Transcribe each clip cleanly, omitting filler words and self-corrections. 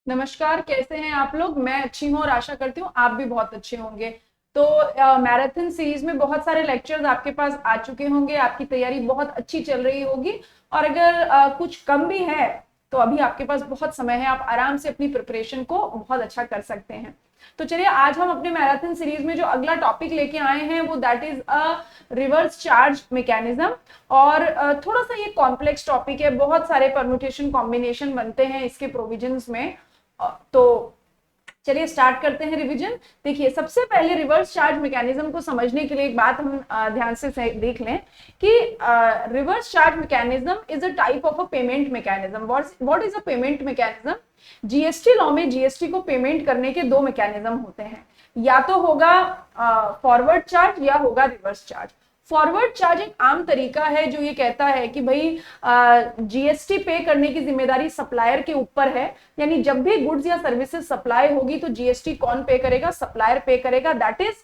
नमस्कार, कैसे हैं आप लोग। मैं अच्छी हूँ और आशा करती हूँ आप भी बहुत अच्छे होंगे। तो मैराथन सीरीज में बहुत सारे लेक्चर्स आपके पास आ चुके होंगे, आपकी तैयारी बहुत अच्छी चल रही होगी। और अगर कुछ कम भी है तो अभी आपके पास बहुत समय है, आप आराम से अपनी प्रिपरेशन को बहुत अच्छा कर सकते हैं। तो चलिए, आज हम अपने मैराथन सीरीज में जो अगला टॉपिक लेके आए हैं वो that is a reverse charge mechanism. और थोड़ा सा ये कॉम्प्लेक्स टॉपिक है, बहुत सारे परम्यूटेशन कॉम्बिनेशन बनते हैं इसके प्रोविजंस में। तो चलिए स्टार्ट करते हैं रिवीजन। देखिए, सबसे पहले रिवर्स चार्ज मैकेनिज्म को समझने के लिए एक बात हम ध्यान से देख लें कि reverse charge mechanism is a type of a payment mechanism. What is a payment mechanism? GST law में जीएसटी को पेमेंट करने के दो मैकेनिज्म होते हैं, या तो होगा फॉरवर्ड चार्ज या होगा रिवर्स चार्ज। फॉरवर्ड चार्ज एक आम तरीका है जो ये कहता है कि भाई जीएसटी पे करने की जिम्मेदारी सप्लायर के ऊपर है। यानी जब भी गुड्स या सर्विसेज सप्लाई होगी तो जीएसटी कौन पे करेगा? सप्लायर पे करेगा। That is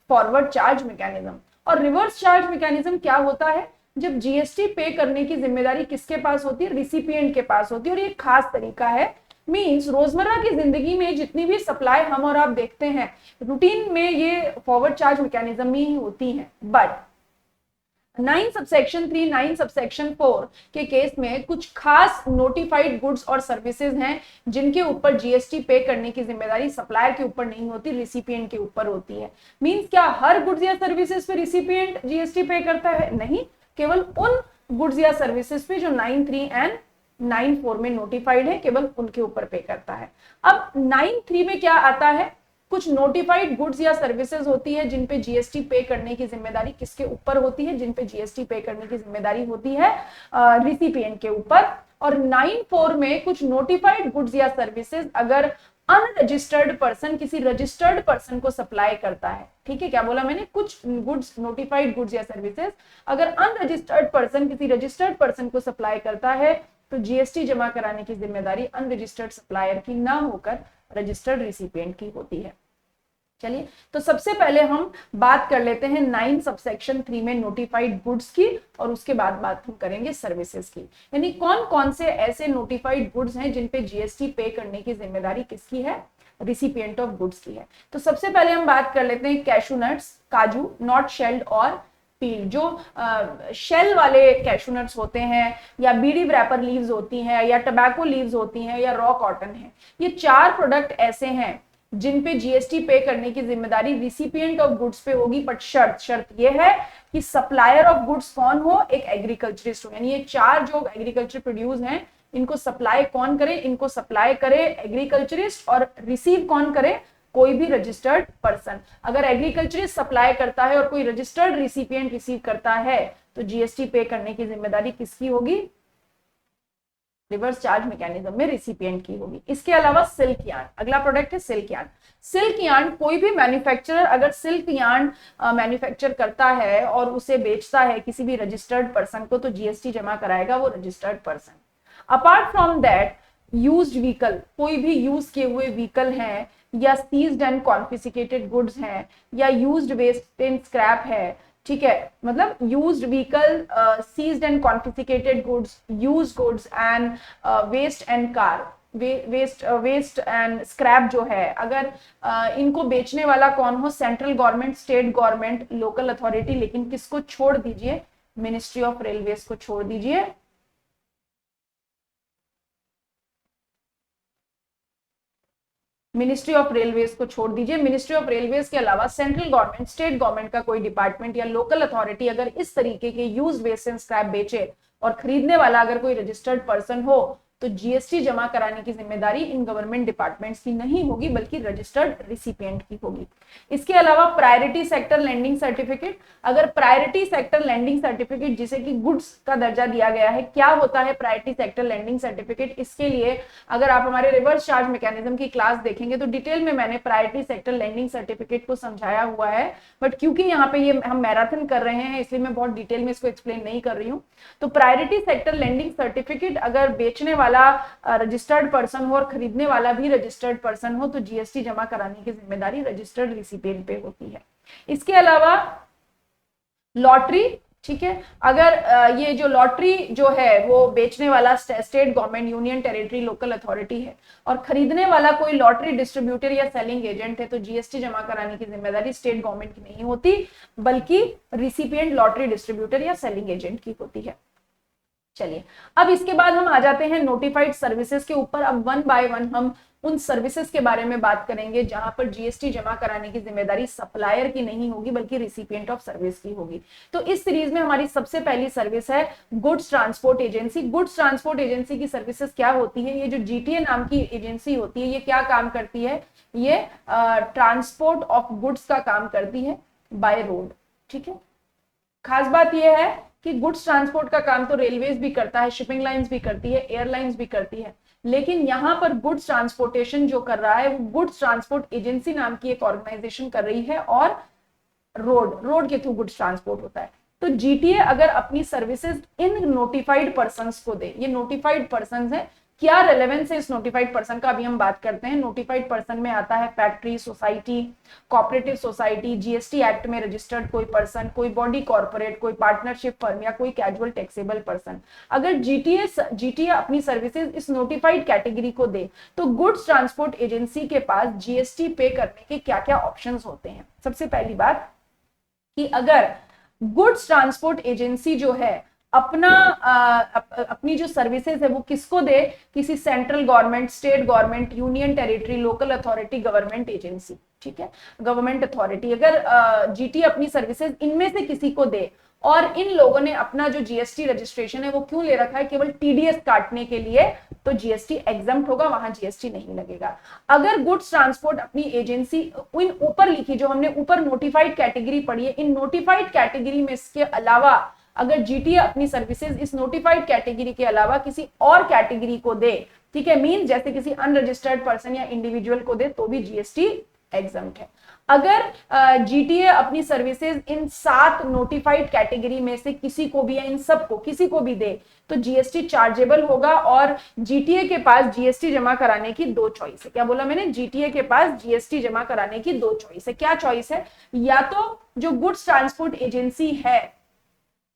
forward charge mechanism. और रिवर्स चार्ज मैकेनिज्म क्या होता है? जब जीएसटी पे करने की जिम्मेदारी किसके पास होती है? रिसिपिएंट के पास होती है। और ये खास तरीका है। मींस रोजमर्रा की जिंदगी में जितनी भी सप्लाई हम और आप देखते हैं, रूटीन में ये फॉरवर्ड चार्ज मैकेनिज्म ही होती है। बट 9 सबसेक्शन 3 9 सबसेक्शन 4 के केस में कुछ खास नोटिफाइड गुड्स और सर्विसेज हैं जिनके ऊपर जीएसटी पे करने की जिम्मेदारी सप्लायर के ऊपर नहीं होती, रिसिपिएंट के ऊपर होती है। मींस क्या हर गुड्स या सर्विसेज पे रिसिपिएंट जीएसटी पे करता है? नहीं, केवल उन गुड्स या सर्विसेज पे जो 9(3) एंड 9(4) में नोटिफाइड है, केवल उनके ऊपर पे करता है। अब 9(3) में क्या आता है? कुछ नोटिफाइड गुड्स या सर्विसेज होती है जिन पे जीएसटी पे करने की जिम्मेदारी किसके ऊपर होती है? जिन पे जीएसटी पे करने की जिम्मेदारी होती है रिसिपिएंट के ऊपर। और 9(4) में कुछ नोटिफाइड गुड्स या सर्विसेज अगर अनरजिस्टर्ड पर्सन किसी रजिस्टर्ड पर्सन को सप्लाई करता है, ठीक है, क्या बोला मैंने? कुछ गुड्स, नोटिफाइड गुड्स या सर्विसेज अगर अनरजिस्टर्ड पर्सन किसी रजिस्टर्ड पर्सन को सप्लाई करता है तो जीएसटी जमा कराने की जिम्मेदारी अनरजिस्टर्ड सप्लायर की ना होकर रजिस्टर्ड रिसिपिएंट की होती है। चलिए, तो सबसे पहले हम बात कर लेते हैं 9 सबसेक्शन 3 में नोटिफाइड गुड्स की, और उसके बाद बात हम करेंगे सर्विसेज की। यानी कौन कौन से ऐसे नोटिफाइड गुड्स हैं जिन पे जीएसटी पे करने की जिम्मेदारी किसकी है? रिसिपिएंट ऑफ गुड्स की है। तो सबसे पहले हम बात कर लेते हैं कैशू नट्स, काजू, नॉट शेल्ड और पील। जो शेल वाले कैशू नट्स होते हैं, या बीड़ी रैपर लीव्स होती हैं, या टबैको लीव्स होती हैं, या रॉ कॉटन है, ये चार प्रोडक्ट ऐसे हैं जिन पे जीएसटी पे करने की जिम्मेदारी रिसिपिएंट ऑफ गुड्स पे होगी। बट शर्त ये है कि सप्लायर ऑफ गुड्स कौन हो? एक एग्रीकल्चरिस्ट हो। यानी ये चार जो एग्रीकल्चर प्रोड्यूस हैं, इनको सप्लाई कौन करे? इनको सप्लाई करे एग्रीकल्चरिस्ट, और रिसीव कौन करे? कोई भी रजिस्टर्ड पर्सन। अगर एग्रीकल्चरिस्ट सप्लाई करता है और कोई रजिस्टर्ड रिसिपिएंट रिसीव करता है तो जीएसटी पे करने की जिम्मेदारी किसकी होगी? रिवर्स चार्ज मैकेनिज्म में रिसिपिएंट की होगी। इसके अलावा सिल्क यार्न, अगला प्रोडक्ट है सिल्क यार्न। सिल्क यार्न, कोई भी मैन्युफैक्चरर अगर सिल्क यार्न मैन्युफैक्चर करता है और उसे बेचता है किसी भी रजिस्टर्ड पर्सन को तो जीएसटी जमा कराएगा वो registered person. Apart from that, used vehicle, कोई भी यूज किए हुए व्हीकल हैं, या सीज्ड एंड कॉन्फिस्केटेड गुड्स हैं, या यूज्ड वेस्ट एंड स्क्रैप है, ठीक है, मतलब used vehicle, seized and confiscated goods, used goods and waste and car, waste and scrap जो है, अगर इनको बेचने वाला कौन हो? Central government, state government, local authority. लेकिन किसको छोड़ दीजिए? मिनिस्ट्री ऑफ रेलवेज को छोड़ दीजिए। मिनिस्ट्री ऑफ रेलवेज को छोड़ दीजिए। मिनिस्ट्री ऑफ रेलवेज के अलावा सेंट्रल गवर्नमेंट, स्टेट गवर्नमेंट का कोई डिपार्टमेंट या लोकल अथॉरिटी अगर इस तरीके के यूज वेस्ट एंड स्क्रैप बेचे और खरीदने वाला अगर कोई रजिस्टर्ड पर्सन हो तो जीएसटी जमा कराने की जिम्मेदारी इन गवर्नमेंट डिपार्टमेंट्स की नहीं होगी बल्कि रजिस्टर्ड रिसिपिएंट की होगी। इसके अलावा प्रायोरिटी सेक्टर लैंडिंग सर्टिफिकेट, अगर प्रायोरिटी सेक्टर लैंडिंग सर्टिफिकेट जिसे कि गुड्स का दर्जा दिया गया है, क्या होता है प्रायोरिटी सेक्टर लैंडिंग सर्टिफिकेट? इसके लिए अगर आप हमारे रिवर्स चार्ज मैकेनिज्म की क्लास देखेंगे तो डिटेल में मैंने प्रायोरिटी सेक्टर लैंडिंग सर्टिफिकेट को समझाया हुआ है। बट क्योंकि यहाँ पे ये हम मैराथन कर रहे हैं इसलिए मैं बहुत डिटेल में इसको एक्सप्लेन नहीं कर रही हूँ। तो प्रायोरिटी सेक्टर लैंडिंग सर्टिफिकेट अगर बेचने वाला रजिस्टर्ड पर्सन हो और खरीदने वाला भी रजिस्टर्ड पर्सन हो तो जीएसटी जमा कराने की जिम्मेदारी रजिस्टर्ड रिसिपिएंट पे होती है। इसके अलावा लॉटरी, ठीक है। अगर ये जो लॉटरी जो है वो बेचने वाला state government, union territory, local authority है और खरीदने वाला कोई लॉटरी डिस्ट्रीब्यूटर या सेलिंग एजेंट है, तो जीएसटी जमा कराने की जिम्मेदारी स्टेट गवर्नमेंट की नहीं होती, बल्कि रिसिपिएंट लॉटरी डिस्ट्रीब्यूटर या सेलिंग एजेंट की होती है। चलिए, अब इसके बाद हम आ जाते हैं नोटिफाइड सर्विसेज के ऊपर। अब वन बाय वन हम उन सर्विसेज के बारे में बात करेंगे जहां पर जीएसटी जमा कराने की जिम्मेदारी सप्लायर की नहीं होगी बल्कि रिसिपिएंट ऑफ सर्विस की होगी। तो इस सीरीज में हमारी सबसे पहली सर्विस है goods transport agency. Goods transport agency की सर्विसेज क्या होती है? ये जो जीटीए नाम की एजेंसी होती है, ये क्या काम करती है? ये ट्रांसपोर्ट ऑफ गुड्स का काम करती है बाय रोड। ठीक है, खास बात यह है कि गुड्स ट्रांसपोर्ट का काम तो रेलवेज भी करता है, शिपिंग लाइंस भी करती है, एयरलाइंस भी करती है, लेकिन यहां पर गुड्स ट्रांसपोर्टेशन जो कर रहा है वो गुड्स ट्रांसपोर्ट एजेंसी नाम की एक ऑर्गेनाइजेशन कर रही है और रोड के थ्रू गुड्स ट्रांसपोर्ट होता है। तो जीटीए अगर अपनी सर्विसेज इन नोटिफाइड पर्संस को दे, ये नोटिफाइड पर्संस है, क्या रेलेवेंस है इस नोटिफाइड पर्सन का अभी हम बात करते हैं। नोटिफाइड पर्सन में आता है factory, society, cooperative society, GST act में रजिस्टर्ड कोई पर्सन, कोई बॉडी कॉर्पोरेट, कोई पार्टनरशिप फर्म या कोई कैजुअल टैक्सेबल पर्सन। अगर जीटीए अपनी सर्विसेज इस नोटिफाइड कैटेगरी को दे तो गुड्स ट्रांसपोर्ट एजेंसी के पास जीएसटी पे करने के क्या क्या ऑप्शंस होते हैं। सबसे पहली बात कि अगर गुड्स ट्रांसपोर्ट एजेंसी जो है अपनी जो सर्विसेज है वो किसको दे? किसी central government, state government, union territory, local authority, government agency, ठीक है, गवर्नमेंट अथॉरिटी, अगर जीटी अपनी सर्विसेज इनमें से किसी को दे और इन लोगों ने अपना जो जीएसटी रजिस्ट्रेशन है वो क्यों ले रखा है? केवल टीडीएस काटने के लिए, तो जीएसटी एग्जम्प्ट होगा, वहां जीएसटी नहीं लगेगा। अगर गुड्स ट्रांसपोर्ट अपनी एजेंसी इन ऊपर लिखी, जो हमने ऊपर नोटिफाइड कैटेगरी पढ़ी है, इन नोटिफाइड कैटेगरी में इसके अलावा अगर जीटीए अपनी सर्विसेज इस नोटिफाइड कैटेगरी के अलावा किसी और कैटेगरी को दे, ठीक है, मीन जैसे किसी अनरजिस्टर्ड पर्सन या इंडिविजुअल को दे, तो भी जीएसटी एग्जम्प्ट है। अगर जीटीए अपनी सर्विसेज इन 7 नोटिफाइड कैटेगरी में से किसी को भी या इन सबको किसी को भी दे तो जीएसटी चार्जेबल होगा और जीटीए के पास जीएसटी जमा कराने की 2 चॉइस है। क्या बोला मैंने? जीटीए के पास जीएसटी जमा कराने की 2 चॉइस है। क्या चॉइस है? या तो जो गुड्स ट्रांसपोर्ट एजेंसी है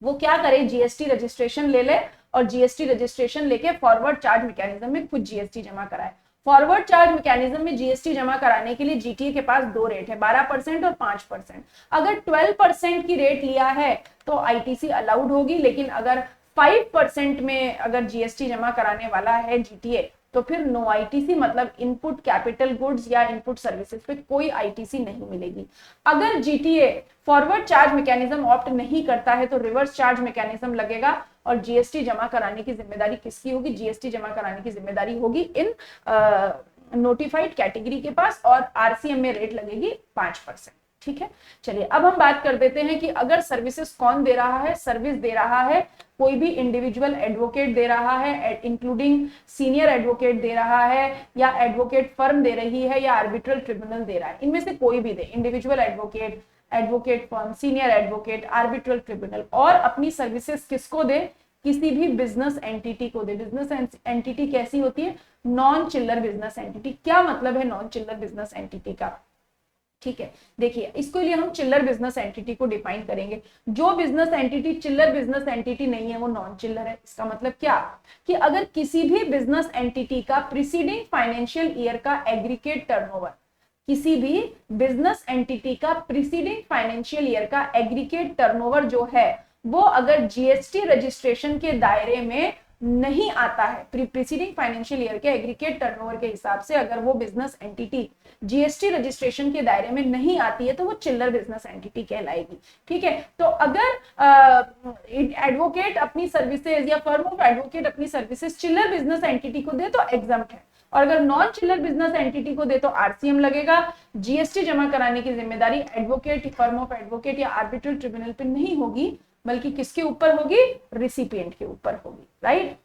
वो क्या करे, जीएसटी रजिस्ट्रेशन ले ले और जीएसटी रजिस्ट्रेशन लेके फॉरवर्ड चार्ज मैकेनिज्म में खुद जीएसटी जमा कराए। फॉरवर्ड चार्ज मैकेनिज्म में जीएसटी जमा कराने के लिए जीटीए के पास 2 रेट है, 12% और 5%। अगर 12% की रेट लिया है तो आईटीसी अलाउड होगी, लेकिन अगर 5% में अगर जीएसटी जमा कराने वाला है जीटीए तो फिर नो आईटीसी, मतलब इनपुट कैपिटल गुड्स या इनपुट सर्विसेज पे कोई आईटीसी नहीं मिलेगी। अगर GTA forward charge mechanism opt नहीं करता है तो रिवर्स चार्ज मैकेनिज्म लगेगा और जीएसटी जमा कराने की जिम्मेदारी किसकी होगी? जीएसटी जमा कराने की जिम्मेदारी होगी इन नोटिफाइड कैटेगरी के पास और आरसीएम में रेट लगेगी 5%। ठीक है, चलिए अब हम बात कर देते हैं कि अगर सर्विसेज कौन दे रहा है। सर्विस दे रहा है कोई भी इंडिविजुअल एडवोकेट दे रहा है, इंक्लूडिंग सीनियर एडवोकेट दे रहा है या एडवोकेट फर्म दे रही है या आर्बिट्रल ट्रिब्यूनल दे रहा है, इनमें से कोई भी दे, individual advocate, advocate firm, senior advocate, arbitral tribunal, और अपनी सर्विसेज किसको दे? किसी भी बिजनेस एंटिटी को दे। बिजनेस एंटिटी कैसी होती है? नॉन चिल्लर बिजनेस एंटिटी। क्या मतलब है नॉन चिल्लर बिजनेस एंटिटी का? ठीक है, देखिए इसके लिए हम चिल्लर बिजनेस एंटिटी को डिफाइन करेंगे। जो बिजनेस एंटिटी चिल्लर बिजनेस एंटिटी नहीं है वो नॉन चिल्लर है। इसका मतलब क्या कि अगर किसी भी बिजनेस एंटिटी का प्रीसीडिंग फाइनेंशियल ईयर का एग्रीगेट टर्नओवर, किसी भी बिजनेस एंटिटी का प्रीसीडिंग फाइनेंशियल ईयर का एग्रीगेट टर्नओवर जो है वो अगर जीएसटी रजिस्ट्रेशन के दायरे में नहीं आता है, प्रीसीडिंग फाइनेंशियल ईयर के एग्रीगेट टर्नओवर के हिसाब से अगर वो बिजनेस एंटिटी जीएसटी रजिस्ट्रेशन के दायरे में नहीं आती है तो वो चिल्लर बिजनेस एंटिटी कहलाएगी। ठीक है, तो अगर एडवोकेट अपनी सर्विसेज या फर्म ऑफ एडवोकेट अपनी सर्विसेज चिल्लर बिजनेस एंटिटी को दे तो एग्जम्प्ट है, और अगर नॉन चिल्लर बिजनेस एंटिटी को दे तो आरसीएम लगेगा। जीएसटी जमा कराने की जिम्मेदारी एडवोकेट, फर्म ऑफ एडवोकेट या आर्बिट्रल ट्रिब्यूनल पे नहीं होगी, बल्कि किसके ऊपर होगी? रिसिपिएंट के ऊपर होगी। राइट,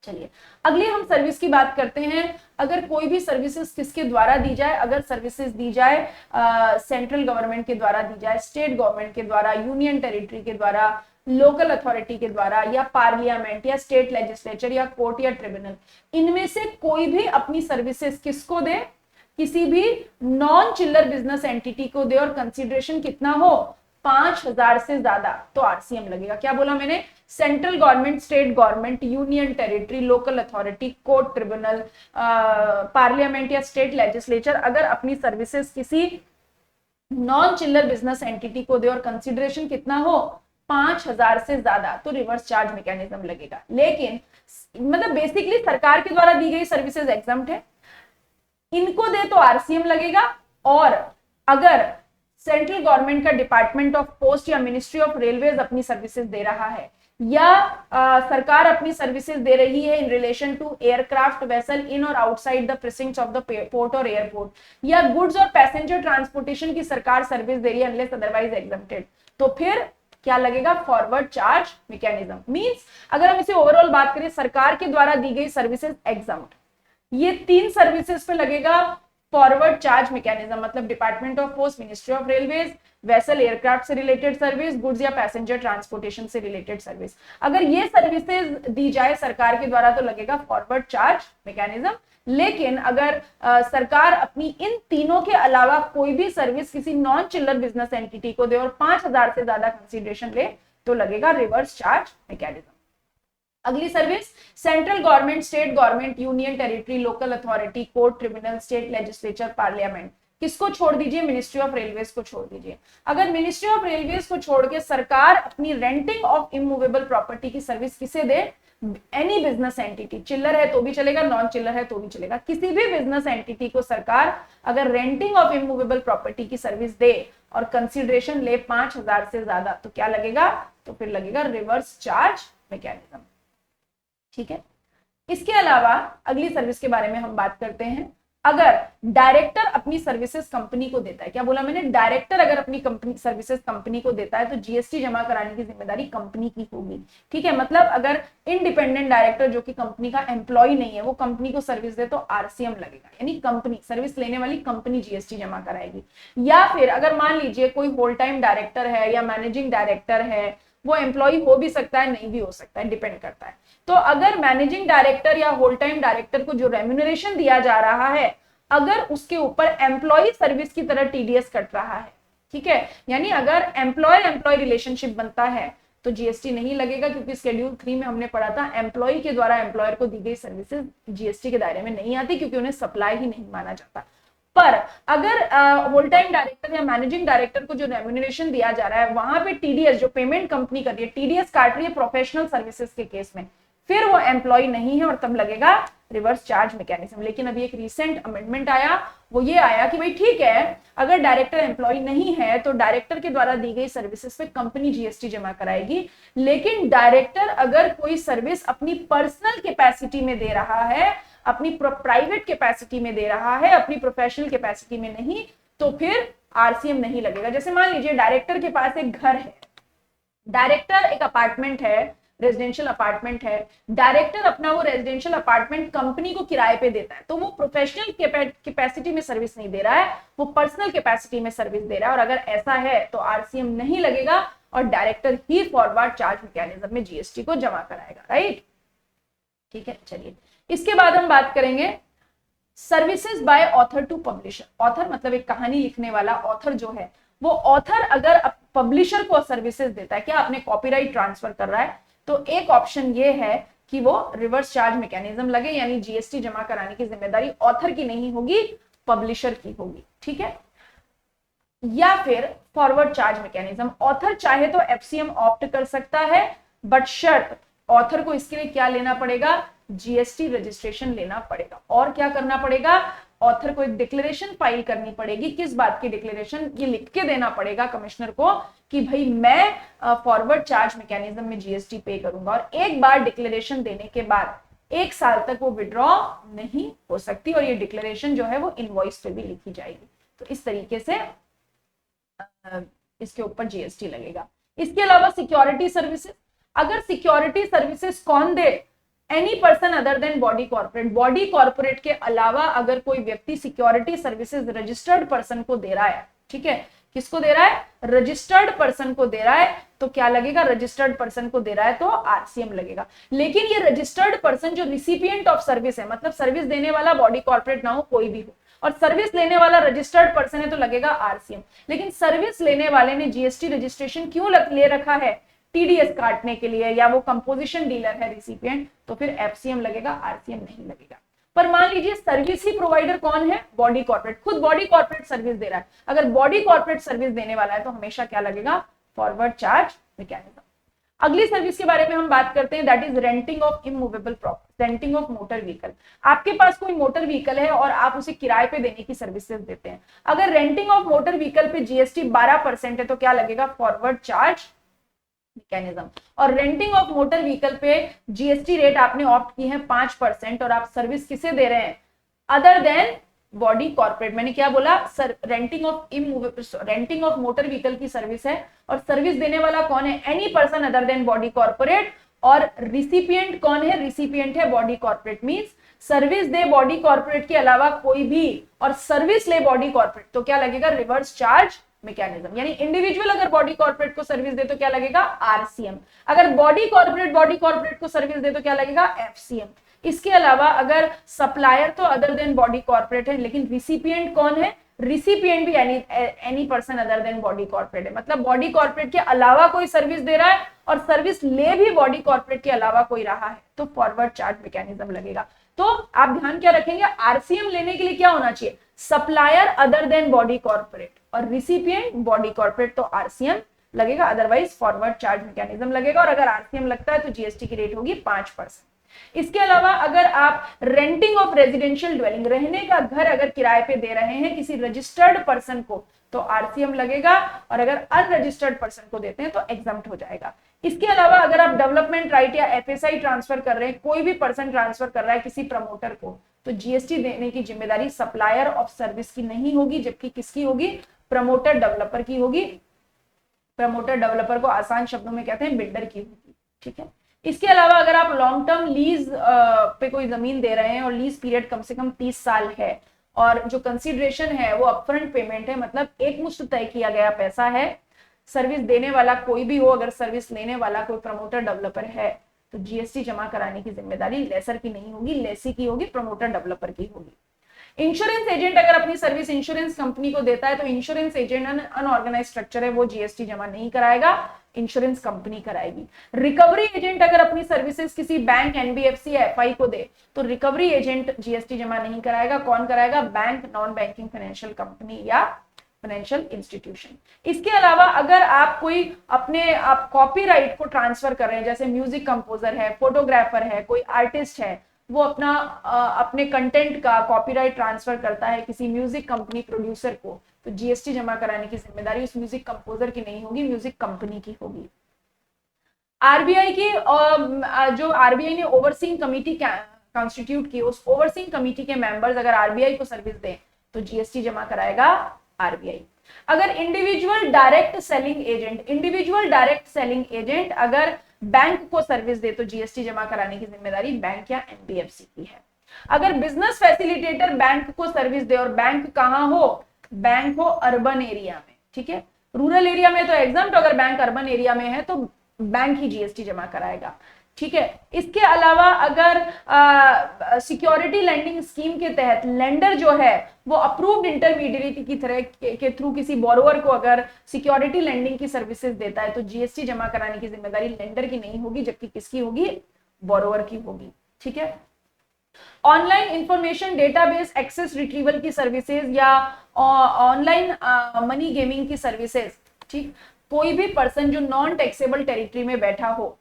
चलिए अगली हम सर्विस की बात करते हैं। अगर कोई भी सर्विसेज किसके द्वारा दी जाए, अगर सर्विसेज दी जाए सेंट्रल गवर्नमेंट के द्वारा दी जाए, स्टेट गवर्नमेंट के द्वारा, यूनियन टेरिटरी के द्वारा, लोकल अथॉरिटी के द्वारा, या पार्लियामेंट या स्टेट लेजिस्लेचर या कोर्ट या ट्रिब्यूनल, इनमें से कोई भी अपनी सर्विसेज किसको दे? किसी भी नॉन चिल्लर बिजनेस एंटिटी को दे, और कंसीडरेशन कितना हो? 5,000 से ज्यादा तो आरसीएम लगेगा। क्या बोला मैंने? Central government, state government, union territory, local authority, court, tribunal, parliament या स्टेट लेजिस्लेचर अगर अपनी सर्विसेज किसी नॉन चिल्लर बिजनेस एंटिटी को दे और कंसिडरेशन कितना हो 5,000 से ज्यादा तो रिवर्स चार्ज मैकेनिज्म लगेगा। लेकिन मतलब बेसिकली सरकार के द्वारा दी गई सर्विसेज एग्जम्प्ट है, इनको दे तो आरसीएम लगेगा। और अगर सेंट्रल गवर्नमेंट का डिपार्टमेंट ऑफ पोस्ट या मिनिस्ट्री ऑफ रेलवेज अपनी सर्विसेज दे रहा है या सरकार अपनी सर्विसेज दे रही है in relation to aircraft vessel in और outside the precincts of the port और एयरपोर्ट, या गुड्स और पैसेंजर ट्रांसपोर्टेशन की सरकार सर्विस दे रही है अनलेस अदरवाइज एग्जम्प्टेड, तो फिर क्या लगेगा? Forward charge mechanism. मींस अगर हम इसे ओवरऑल बात करें, सरकार के द्वारा दी गई सर्विसेज एग्जम्प्ट, ये 3 सर्विसेज पे लगेगा फॉरवर्ड चार्ज मैकेनिज्म, मतलब department of post, ministry of railways, vessel aircraft से रिलेटेड सर्विस, गुड्स या पैसेंजर ट्रांसपोर्टेशन से रिलेटेड सर्विस। अगर ये सर्विसेज दी जाए सरकार के द्वारा तो लगेगा फॉरवर्ड चार्ज मैकेनिज्म। लेकिन अगर सरकार अपनी इन तीनों के अलावा कोई भी सर्विस किसी नॉन चिल्लर बिजनेस एंटिटी को दे और 5,000 से ज्यादा कंसीडरेशन ले तो लगेगा रिवर्स चार्ज मैकेनिज्म। अगली service, central government, state government, union territory, local authority, court, tribunal, state legislature, parliament, किसको छोड़ दीजिए? मिनिस्ट्री ऑफ रेलवेज को छोड़ दीजिए। अगर मिनिस्ट्री ऑफ रेलवेज को छोड़ के सरकार अपनी रेंटिंग ऑफ इमूवेबल प्रॉपर्टी की सर्विस किसे दे? एनी बिजनेस एंटिटी, चिल्लर है तो भी चलेगा, नॉन चिल्लर है तो भी चलेगा, किसी भी बिजनेस एंटिटी को सरकार अगर रेंटिंग ऑफ इमूवेबल प्रॉपर्टी की सर्विस दे और कंसिडरेशन ले 5,000 से ज्यादा तो क्या लगेगा? तो फिर लगेगा रिवर्स चार्ज मैकेनिज्म। ठीक है। इसके अलावा अगली सर्विस के बारे में हम बात करते हैं। अगर डायरेक्टर अपनी सर्विसेज कंपनी को देता है, क्या बोला मैंने? डायरेक्टर अगर अपनी कंपनी सर्विसेज कंपनी को देता है तो जीएसटी जमा कराने की जिम्मेदारी कंपनी की होगी। ठीक है, मतलब अगर इंडिपेंडेंट डायरेक्टर जो कि कंपनी का एम्प्लॉय नहीं है वो कंपनी को सर्विस दे तो आरसीएम लगेगा, यानी कंपनी, सर्विस लेने वाली कंपनी जीएसटी जमा कराएगी। या फिर अगर मान लीजिए कोई होल टाइम डायरेक्टर है या मैनेजिंग डायरेक्टर है, वो एम्प्लॉय हो भी सकता है नहीं भी हो सकता है, डिपेंड करता है। तो अगर मैनेजिंग डायरेक्टर या होल टाइम डायरेक्टर को जो रेम्यूनरेशन दिया जा रहा है अगर उसके ऊपर एम्प्लॉय सर्विस की तरह टीडीएस कट रहा है, ठीक है, यानी अगर एम्प्लॉयर एम्प्लॉय रिलेशनशिप बनता है तो जीएसटी नहीं लगेगा, क्योंकि शेड्यूल 3 में हमने पढ़ा था एम्प्लॉय के द्वारा एम्प्लॉयर को दी गई सर्विसेज जीएसटी के दायरे में नहीं आती क्योंकि उन्हें सप्लाई ही नहीं माना जाता। पर अगर होल टाइम डायरेक्टर या मैनेजिंग डायरेक्टर को जो रेम्यूनरेशन दिया जा रहा है वहां पे टीडीएस, जो पेमेंट कंपनी कर रही है, टीडीएस काट रही है प्रोफेशनल सर्विसेज के केस में, फिर वो एम्प्लॉय नहीं है और तब लगेगा रिवर्स चार्ज मैकेनिज्म। लेकिन अभी एक रिसेंट अमेंडमेंट आया, वो ये आया कि भाई ठीक है, अगर डायरेक्टर एम्प्लॉय नहीं है तो डायरेक्टर के द्वारा दी गई सर्विसेज पे कंपनी जीएसटी जमा कराएगी। लेकिन डायरेक्टर अगर कोई सर्विस अपनी पर्सनल कैपेसिटी में दे रहा है, अपनी प्राइवेट कैपेसिटी में दे रहा है, अपनी प्रोफेशनल कैपेसिटी में नहीं, तो फिर आरसीएम नहीं लगेगा। जैसे मान लीजिए डायरेक्टर के पास एक घर है, डायरेक्टर एक अपार्टमेंट है, रेजिडेंशियल अपार्टमेंट है, डायरेक्टर अपना वो रेजिडेंशियल अपार्टमेंट कंपनी को किराए पे देता है, तो वो प्रोफेशनल कैपेसिटी में सर्विस नहीं दे रहा है, वो पर्सनल कैपेसिटी में सर्विस दे रहा है। और अगर ऐसा है तो आरसीएम नहीं लगेगा और डायरेक्टर ही फॉरवर्ड चार्ज मैकेनिज्म में जीएसटी को जमा कराएगा। राइट, ठीक है। चलिए इसके बाद हम बात करेंगे services by author to publisher. Author मतलब एक कहानी लिखने वाला, ऑथर जो है वो ऑथर अगर पब्लिशर को सर्विसेज देता है, क्या अपने कॉपीराइट ट्रांसफर कर रहा है, तो एक ऑप्शन ये है कि वो रिवर्स चार्ज मैकेनिज्म लगे, यानी जीएसटी जमा कराने की जिम्मेदारी ऑथर की नहीं होगी, पब्लिशर की होगी। ठीक है। या फिर फॉरवर्ड चार्ज मैकेनिज्म, ऑथर चाहे तो एफसीएम ऑप्ट कर सकता है, बट शर्त ऑथर को इसके लिए क्या लेना पड़ेगा? जीएसटी रजिस्ट्रेशन लेना पड़ेगा। और क्या करना पड़ेगा? ऑथर को एक डिक्लेरेशन फाइल करनी पड़ेगी। किस बात की डिक्लेरेशन? ये लिख के देना पड़ेगा कमिश्नर को कि भाई मैं फॉरवर्ड चार्ज मैकेनिज्म में जीएसटी पे करूंगा। और एक बार डिक्लेरेशन देने के बाद 1 साल तक वो विड्रॉ नहीं हो सकती, और ये डिक्लेरेशन जो है वो इनवॉइस पे भी लिखी जाएगी। तो इस तरीके से इसके ऊपर जीएसटी लगेगा। इसके अलावा सिक्योरिटी सर्विसेज, अगर सिक्योरिटी सर्विसेज कौन दे? Any person other than body corporate. Body corporate के अलावा अगर कोई व्यक्ति सिक्योरिटी सर्विसेज रजिस्टर्ड पर्सन को दे रहा है, ठीक है, किसको दे रहा है? रजिस्टर्ड पर्सन को दे रहा है, तो क्या लगेगा? रजिस्टर्ड पर्सन को दे रहा है तो आरसीएम लगेगा। लेकिन ये रजिस्टर्ड पर्सन जो रिसिपिएंट ऑफ सर्विस है, मतलब सर्विस देने वाला बॉडी कॉर्पोरेट ना हो, कोई भी हो, और सर्विस लेने वाला रजिस्टर्ड पर्सन है तो लगेगा आरसीएम। लेकिन सर्विस लेने वाले ने जीएसटी रजिस्ट्रेशन क्यों ले रखा है? टीडीएस काटने के लिए, या वो कंपोजिशन डीलर है रिसिपिएंट, तो फिर एफसीएम लगेगा, आरसीएम नहीं लगेगा। पर मान लीजिए सर्विस ही प्रोवाइडर कौन है? बॉडी कॉर्पोरेट, खुद बॉडी कॉर्पोरेट सर्विस दे रहा है। अगर बॉडी कॉर्पोरेट सर्विस देने वाला है तो हमेशा क्या लगेगा? Forward charge mechanism. अगली सर्विस के बारे में हम बात करते हैं, that is renting of immovable property, renting of motor vehicle. आपके पास कोई मोटर व्हीकल है और आप उसे किराए पे देने की सर्विसेज देते हैं। अगर रेंटिंग ऑफ मोटर व्हीकल पे जीएसटी 12% है तो क्या लगेगा? Forward charge mechanism. और रेंटिंग ऑफ मोटर व्हीकल पे जीएसटी रेट आपने ऑप्ट की है 5% और आप सर्विस किसे दे रहे हैं? Other than body corporate. मैंने क्या बोला? रेंटिंग ऑफ मोटर व्हीकल की सर्विस है और सर्विस देने वाला कौन है? Any person other than body corporate. और रिसिपिएंट कौन है? रिसिपिएंट है बॉडी कॉर्पोरेट। मींस सर्विस दे बॉडी कॉर्पोरेट के अलावा कोई भी और सर्विस ले बॉडी कॉर्पोरेट तो क्या लगेगा? Reverse charge mechanism. यानी इंडिविजुअल अगर बॉडी कॉर्पोरेट को सर्विस दे तो क्या लगेगा? आरसीएम। अगर बॉडी कॉर्पोरेट को सर्विस दे तो क्या लगेगा? एफसीएम। इसके अलावा अगर सप्लायर तो अदर देन बॉडी कॉर्पोरेट है, लेकिन रिसिपिएंट कौन है? रिसिपिएंट भी any person other than body corporate है। मतलब बॉडी कॉर्पोरेट के अलावा कोई सर्विस दे रहा है और सर्विस ले भी बॉडी कॉर्पोरेट के अलावा कोई रहा है तो फॉरवर्ड चार्ज मैकेनिज्म लगेगा। तो आप ध्यान क्या रखेंगे? आरसीएम लेने के लिए क्या होना चाहिए? Supplier other than body corporate और रिसिपिएंट बॉडी कॉर्पोरेट, तो आरसीएम लगेगा, अदरवाइज फॉरवर्ड चार्ज मैकेनिज्म लगेगा। और अगर आरसीएम लगता है तो जीएसटी की रेट होगी 5%। इसके अलावा अगर आप रेंटिंग ऑफ रेजिडेंशियल ड्वेलिंग, रहने का घर अगर किराए पे दे रहे हैं किसी रजिस्टर्ड पर्सन को तो आरसीएम लगेगा, और अगर अनरजिस्टर्ड पर्सन को देते हैं तो एग्जम्प्ट हो जाएगा। इसके अलावा अगर आप डेवलपमेंट राइट या एफएसआई ट्रांसफर कर रहे हैं, कोई भी पर्सन ट्रांसफर कर रहा है किसी प्रमोटर को, तो जीएसटी देने की जिम्मेदारी सप्लायर ऑफ सर्विस की नहीं होगी, जबकि किसकी होगी? प्रमोटर डेवलपर की होगी। प्रमोटर डेवलपर को आसान शब्दों में कहते हैं बिल्डर की होगी। ठीक है। इसके अलावा अगर आप लॉन्ग टर्म लीज पे कोई जमीन दे रहे हैं और लीज पीरियड कम से कम 30 साल है और जो कंसीडरेशन है वो अपफ्रंट पेमेंट है, मतलब एक मुश्त तय किया गया पैसा है, सर्विस देने वाला कोई भी हो, अगर सर्विस लेने वाला कोई प्रमोटर डेवलपर है तो जीएसटी जमा कराने की जिम्मेदारी लेसर की नहीं होगी, लेसी की होगी, प्रमोटर डेवलपर की होगी। इंश्योरेंस एजेंट अगर अपनी सर्विस इंश्योरेंस कंपनी को देता है तो इंश्योरेंस एजेंट अनऑर्गेनाइज स्ट्रक्चर है, वो जीएसटी जमा नहीं कराएगा, इंश्योरेंस कंपनी कराएगी। रिकवरी एजेंट अगर अपनी सर्विसेज किसी बैंक, एनबीएफसी या एफआई को दे तो रिकवरी एजेंट जीएसटी जमा नहीं कराएगा। कौन कराएगा? Bank, non banking financial company या फाइनेंशियल इंस्टीट्यूशन। इसके अलावा अगर आप कोई अपने आप कॉपीराइट को ट्रांसफर कर रहे हैं, जैसे म्यूजिक कंपोजर है, फोटोग्राफर है, कोई आर्टिस्ट है, वो अपने कंटेंट का कॉपीराइट ट्रांसफर करता है किसी म्यूजिक कंपनी प्रोड्यूसर को, तो जीएसटी जमा कराने की जिम्मेदारी उस म्यूजिक कंपोजर की नहीं होगी, म्यूजिक कंपनी की होगी। आरबीआई की जो आरबीआई ने ओवरसीइंग कमिटी कॉन्स्टिट्यूट की, उस ओवरसीइंग कमिटी के मेंबर्स अगर आरबीआई को सर्विस दें तो जीएसटी जमा कराएगा आरबीआई। अगर इंडिविजुअल डायरेक्ट सेलिंग एजेंट अगर बैंक को सर्विस दे तो जीएसटी जमा कराने की जिम्मेदारी बैंक या एनबीएफसी की है। अगर बिजनेस फैसिलिटेटर बैंक को सर्विस दे, और बैंक कहां हो? बैंक हो अर्बन एरिया में, ठीक है। रूरल एरिया में तो एग्जम्प्ट, अगर बैंक अर्बन एरिया में है तो बैंक ही जीएसटी जमा कराएगा, ठीक है। इसके अलावा अगर सिक्योरिटी लैंडिंग स्कीम के तहत लेंडर जो है वो अप्रूव्ड इंटरमीडिएट की तरह के थ्रू किसी बोरोवर को अगर सिक्योरिटी लैंडिंग की सर्विसेज देता है तो जीएसटी जमा कराने की जिम्मेदारी लेंडर की नहीं होगी, जबकि किसकी होगी? बोरोवर की होगी, ठीक है। Online information database access retrieval की सर्विसेज या ऑनलाइन मनी गेमिंग की सर्विसेज, ठीक। कोई भी पर्सन जो नॉन टैक्सेबल टेरिटरी में बैठा हो,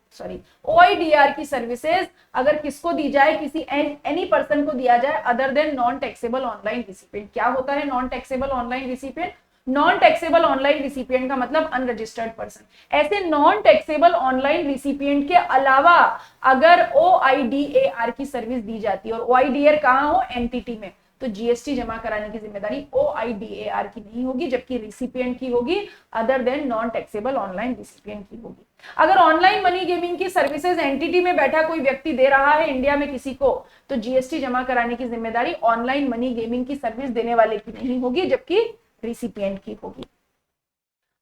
ओआईडीआर की सर्विसेज अगर किसको दी जाए, किसी एनी पर्सन को दिया जाए other than non taxable online recipient. क्या होता है non taxable online recipient? Non taxable online recipient का मतलब अनरजिस्टर्ड पर्सन। ऐसे नॉन टैक्सेबल ऑनलाइन रिसिपिएंट के अलावा अगर ओआईडीएआर की सर्विस दी जाती है, और ओआईडीआर कहां हो? एनटीटी में, तो जीएसटी जमा कराने की जिम्मेदारी ओआईडीएआर की नहीं होगी, जबकि रिसिपिएंट की होगी, other than non taxable online recipient की होगी। अगर ऑनलाइन मनी गेमिंग की सर्विसेज एंटिटी में बैठा कोई व्यक्ति दे रहा है इंडिया में किसी को, तो जीएसटी जमा कराने की जिम्मेदारी ऑनलाइन मनी गेमिंग की सर्विस देने वाले की नहीं होगी, जबकि रिसिपिएंट की होगी।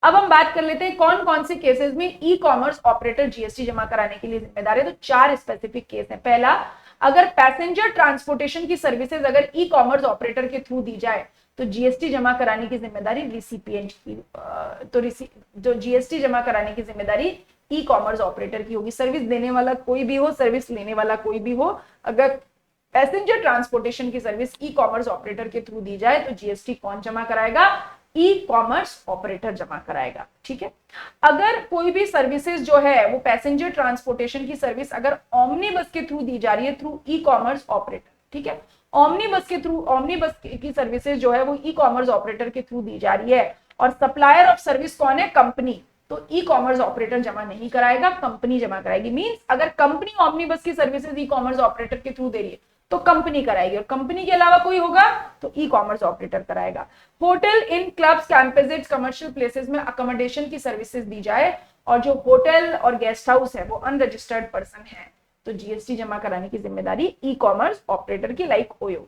अब हम बात कर लेते हैं कौन कौन से केसेस में ई कॉमर्स ऑपरेटर जीएसटी जमा कराने के लिए जिम्मेदार है। तो 4 स्पेसिफिक केस हैं। पहला, अगर पैसेंजर ट्रांसपोर्टेशन की सर्विसेज अगर ई कॉमर्स ऑपरेटर के थ्रू दी जाए तो जीएसटी जमा कराने की जिम्मेदारी रिसिपिएंट की, तो जीएसटी जमा कराने की जिम्मेदारी ई कॉमर्स ऑपरेटर की होगी। सर्विस देने वाला कोई भी हो, सर्विस लेने वाला कोई भी हो, अगर पैसेंजर ट्रांसपोर्टेशन की सर्विस ई कॉमर्स ऑपरेटर के थ्रू दी जाए तो जीएसटी कौन जमा कराएगा? ई कॉमर्स ऑपरेटर जमा कराएगा। ठीक है, अगर कोई भी सर्विसेज जो है वो पैसेंजर ट्रांसपोर्टेशन की सर्विस अगर ओमनी बस के थ्रू दी जा रही है थ्रू ई कॉमर्स ऑपरेटर, ठीक है, ओमनी बस के थ्रू, ओमनी बस की सर्विसेज जो है वो ई कॉमर्स ऑपरेटर के थ्रू दी जा रही है और सप्लायर ऑफ सर्विस कौन है? कंपनी। तो ई कॉमर्स ऑपरेटर जमा नहीं कराएगा, कंपनी जमा कराएगी। मींस अगर कंपनी ओमनी बस की सर्विसेज ई कॉमर्स ऑपरेटर के थ्रू दे रही है तो कंपनी कराएगी और कंपनी के अलावा कोई होगा तो ई कॉमर्स ऑपरेटर कराएगा। होटल, इन क्लब्स, कैंपसेस, कमर्शियल प्लेसेस में अकोमोडेशन की सर्विसेज दी जाए और जो होटल और गेस्ट हाउस है वो अनरजिस्टर्ड पर्सन है तो जीएसटी जमा कराने की जिम्मेदारी ई कॉमर्स ऑपरेटर की, like OYO.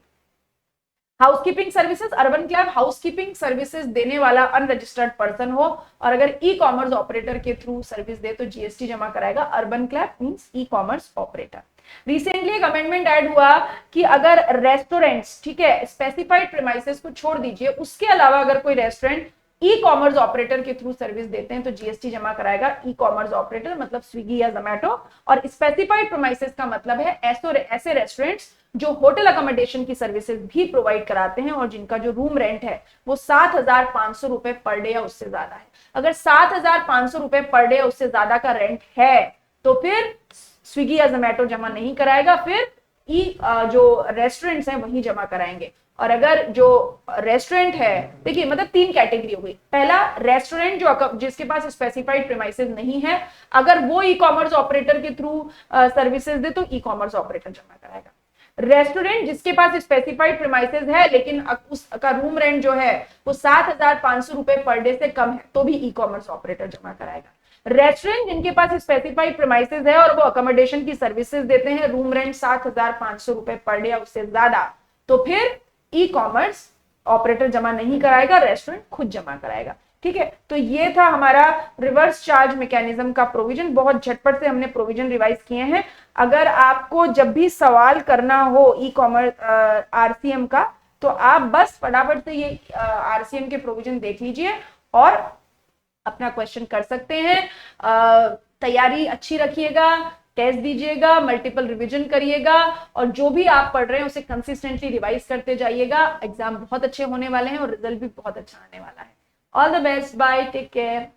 Housekeeping services, urban club housekeeping services देने वाला अनरजिस्टर्ड पर्सन हो और अगर ई कॉमर्स ऑपरेटर के थ्रू सर्विस दे तो जीएसटी जमा कराएगा urban club means e commerce operator. Recently एक अमेंडमेंट ऐड हुआ कि अगर रेस्टोरेंट्स, ठीक है, स्पेसिफाइड प्रीमाइसेस को छोड़ दीजिए, उसके अलावा अगर कोई रेस्टोरेंट ई कॉमर्स ऑपरेटर के थ्रू सर्विस देते हैं तो जीएसटी जमा कराएगा ई कॉमर्स ऑपरेटर, मतलब स्विगी या जोमैटो। और स्पेसिफाइड प्रीमाइसेस का मतलब है ऐसे रेस्टोरेंट्स जो होटल अकोमोडेशन की सर्विसेज भी प्रोवाइड कराते हैं और जिनका जो रूम रेंट है वो 7,500 रुपए पर डे या उससे ज्यादा है। अगर 7,500 रुपए पर डे या उससे ज्यादा का रेंट है तो फिर स्विगी या जोमैटो जमा नहीं कराएगा, फिर जो रेस्टोरेंट्स हैं वही जमा कराएंगे। और अगर जो रेस्टोरेंट है, देखिए मतलब 3 कैटेगरी हो गई। पहला, रेस्टोरेंट जो जिसके पास स्पेसिफाइड प्रीमाइसेस नहीं है, अगर वो ई कॉमर्स ऑपरेटर के थ्रू सर्विसेज दे तो ई कॉमर्स ऑपरेटर जमा कराएगा। रेस्टोरेंट जिसके पास स्पेसिफाइड प्रीमाइसेस है लेकिन उसका रूम रेंट जो है वो 7,500 रुपए पर डे से कम है तो भी ई कॉमर्स ऑपरेटर जमा कराएगा। रेस्टोरेंट जिनके पास स्पेसिफाइड प्रीमाइसेस है और वो अकोमोडेशन की सर्विसेज देते हैं, रूम रेंट 7,500 रुपए पर डे या उससे ज्यादा, तो फिर ई कॉमर्स ऑपरेटर जमा नहीं कराएगा, रेस्टोरेंट खुद जमा कराएगा। ठीक है, तो ये था हमारा रिवर्स चार्ज मैकेनिज्म का प्रोविजन। बहुत झटपट से हमने प्रोविजन रिवाइज किए हैं। अगर आपको जब भी सवाल करना हो ई कॉमर्स आरसीएम का तो आप बस फटाफट से ये आरसीएम के प्रोविजन देख लीजिए और अपना क्वेश्चन कर सकते हैं। तैयारी अच्छी रखिएगा, टेस्ट दीजिएगा, मल्टीपल रिवीजन करिएगा और जो भी आप पढ़ रहे हैं उसे कंसिस्टेंटली रिवाइज करते जाइएगा। एग्जाम बहुत अच्छे होने वाले हैं और रिजल्ट भी बहुत अच्छा आने वाला है। All the best, bye, take care.